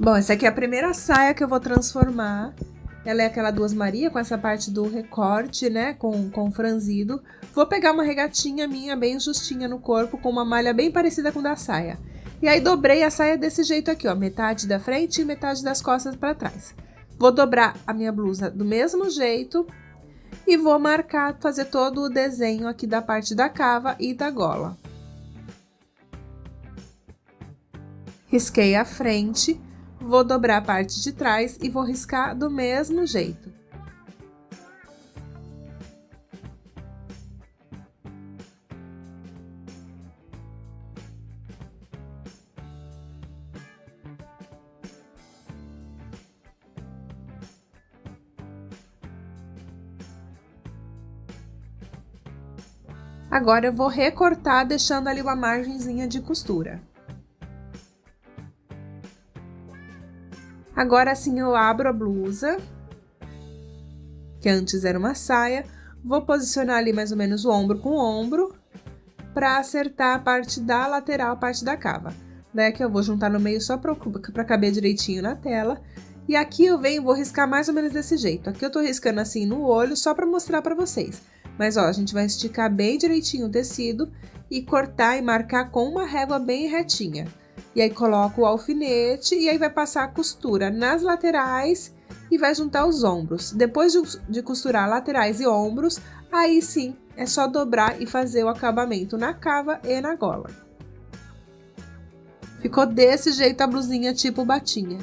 Bom, essa aqui é a primeira saia que eu vou transformar. Ela é aquela Duas Maria, com essa parte do recorte, né, com franzido. Vou pegar uma regatinha minha bem justinha no corpo, com uma malha bem parecida com da saia. E aí dobrei a saia desse jeito aqui, ó, metade da frente e metade das costas para trás. Vou dobrar a minha blusa do mesmo jeito e vou marcar, fazer todo o desenho aqui da parte da cava e da gola. Risquei a frente. Vou dobrar a parte de trás e vou riscar do mesmo jeito. Agora eu vou recortar, deixando ali uma margenzinha de costura. Agora sim eu abro a blusa, que antes era uma saia, vou posicionar ali mais ou menos o ombro com o ombro, para acertar a parte da lateral, a parte da cava. Daí aqui eu vou juntar no meio só para caber direitinho na tela. E aqui eu venho, vou riscar mais ou menos desse jeito. Aqui eu tô riscando assim no olho, só para mostrar para vocês. Mas ó, a gente vai esticar bem direitinho o tecido e cortar e marcar com uma régua bem retinha. E aí coloco o alfinete e aí vai passar a costura nas laterais e vai juntar os ombros. Depois de costurar laterais e ombros, aí sim é só dobrar e fazer o acabamento na cava e na gola. Ficou desse jeito a blusinha tipo batinha.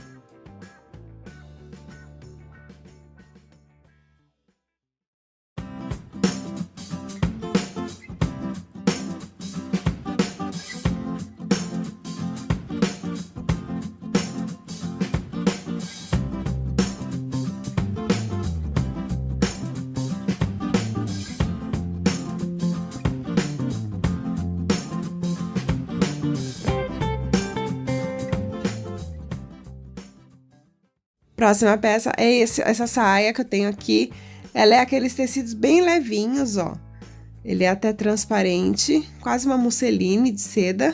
Próxima peça é essa saia que eu tenho aqui. Ela é aqueles tecidos bem levinhos, ó. Ele é até transparente, quase uma musseline de seda.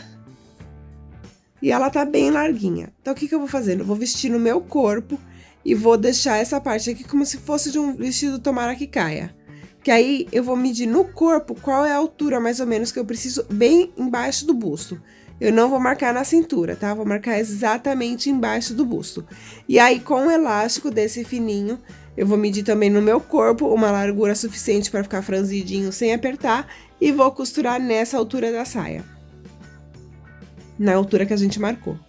E ela tá bem larguinha. Então, o que eu vou fazer? Eu vou vestir no meu corpo e vou deixar essa parte aqui como se fosse de um vestido tomara que caia. Que aí, eu vou medir no corpo qual é a altura, mais ou menos, que eu preciso bem embaixo do busto. Eu não vou marcar na cintura, tá? Vou marcar exatamente embaixo do busto. E aí, com o elástico desse fininho, eu vou medir também no meu corpo uma largura suficiente para ficar franzidinho sem apertar e vou costurar nessa altura da saia. Na altura que a gente marcou.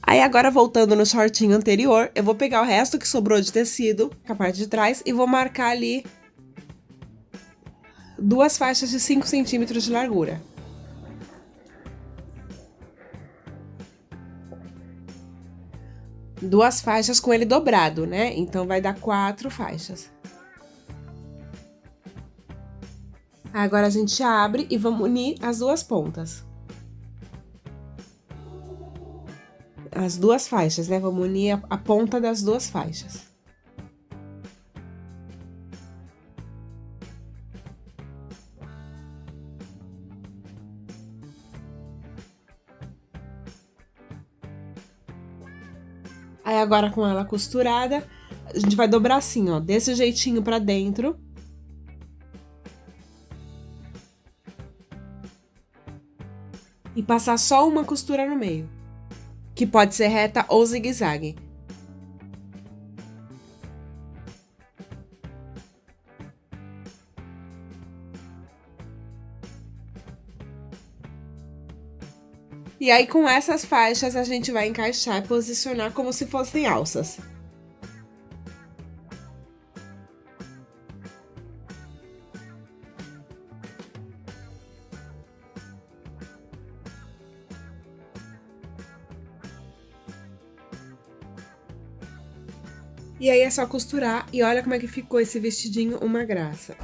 Aí, agora, voltando no shortinho anterior, eu vou pegar o resto que sobrou de tecido, com a parte de trás, e vou marcar ali 2 faixas de 5 centímetros de largura. Duas faixas com ele dobrado, né? Então, vai dar 4 faixas. Agora, a gente abre e vamos unir as 2 pontas. As 2 faixas, né? Vamos unir a ponta das 2 faixas. Aí, agora, com ela costurada, a gente vai dobrar assim, ó, desse jeitinho pra dentro. E passar só uma costura no meio, que pode ser reta ou zigue-zague. E aí, com essas faixas, a gente vai encaixar e posicionar como se fossem alças. E aí, é só costurar e olha como é que ficou esse vestidinho, uma graça.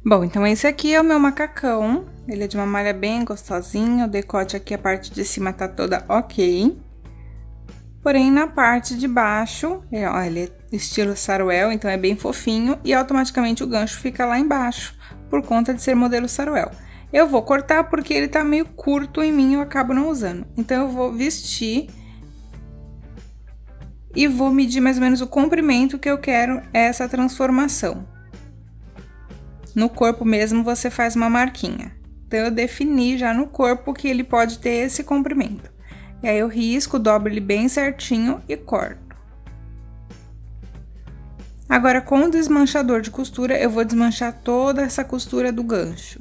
Bom, então esse aqui é o meu macacão, ele é de uma malha bem gostosinha, o decote aqui, a parte de cima tá toda ok. Porém, na parte de baixo, ó, ele é estilo saruel, então é bem fofinho, e automaticamente o gancho fica lá embaixo, por conta de ser modelo saruel. Eu vou cortar porque ele tá meio curto em mim, eu acabo não usando. Então, eu vou vestir e vou medir mais ou menos o comprimento que eu quero essa transformação. No corpo mesmo, você faz uma marquinha. Então, eu defini já no corpo que ele pode ter esse comprimento. E aí, eu risco, dobro ele bem certinho e corto. Agora, com o desmanchador de costura, eu vou desmanchar toda essa costura do gancho.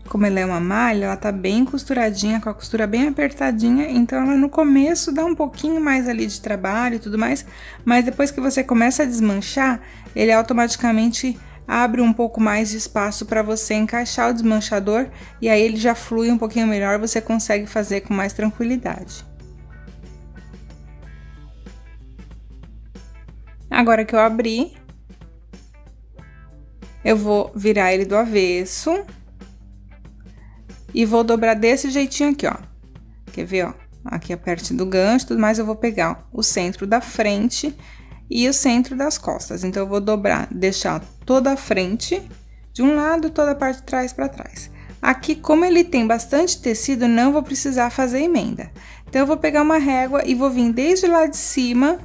Como ela é uma malha, ela tá bem costuradinha, com a costura bem apertadinha, então ela no começo dá um pouquinho mais ali de trabalho e tudo mais, mas depois que você começa a desmanchar, ele automaticamente abre um pouco mais de espaço para você encaixar o desmanchador e aí ele já flui um pouquinho melhor, você consegue fazer com mais tranquilidade. Agora que eu abri, eu vou virar ele do avesso. E vou dobrar desse jeitinho aqui, ó. Quer ver, ó? Aqui a parte do gancho, tudo mais, eu vou pegar o centro da frente e o centro das costas. Então, eu vou dobrar, deixar toda a frente de um lado, toda a parte de trás para trás. Aqui, como ele tem bastante tecido, não vou precisar fazer emenda. Então, eu vou pegar uma régua e vou vir desde lá de cima,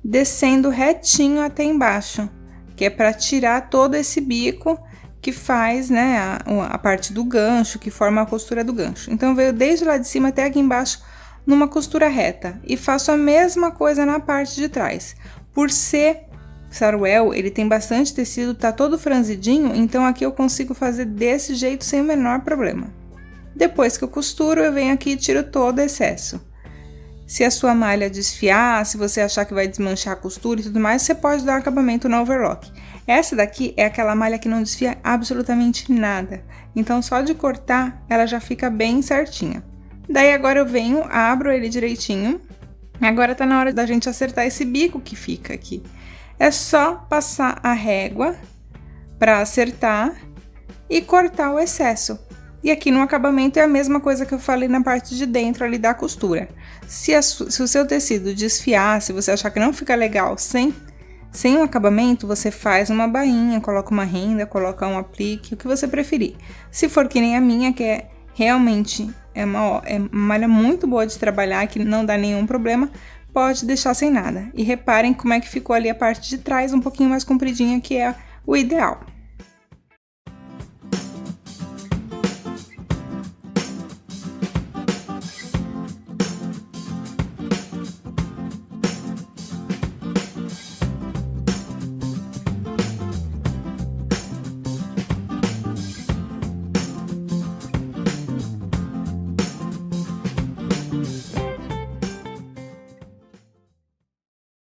descendo retinho até embaixo, que é para tirar todo esse bico que faz, né, a parte do gancho, que forma a costura do gancho. Então, eu venho desde lá de cima até aqui embaixo, numa costura reta. E faço a mesma coisa na parte de trás. Por ser saruel, ele tem bastante tecido, tá todo franzidinho, então aqui eu consigo fazer desse jeito sem o menor problema. Depois que eu costuro, eu venho aqui e tiro todo o excesso. Se a sua malha desfiar, se você achar que vai desmanchar a costura e tudo mais, você pode dar um acabamento no overlock. Essa daqui é aquela malha que não desfia absolutamente nada, então só de cortar ela já fica bem certinha. Daí agora eu venho, abro ele direitinho, agora tá na hora da gente acertar esse bico que fica aqui. É só passar a régua pra acertar e cortar o excesso. E aqui no acabamento é a mesma coisa que eu falei na parte de dentro ali da costura. Se o seu tecido desfiar, se você achar que não fica legal sem um acabamento, você faz uma bainha, coloca uma renda, coloca um aplique, o que você preferir. Se for que nem a minha, que é realmente uma malha muito boa de trabalhar, que não dá nenhum problema, pode deixar sem nada. E reparem como é que ficou ali a parte de trás, um pouquinho mais compridinha, que é o ideal.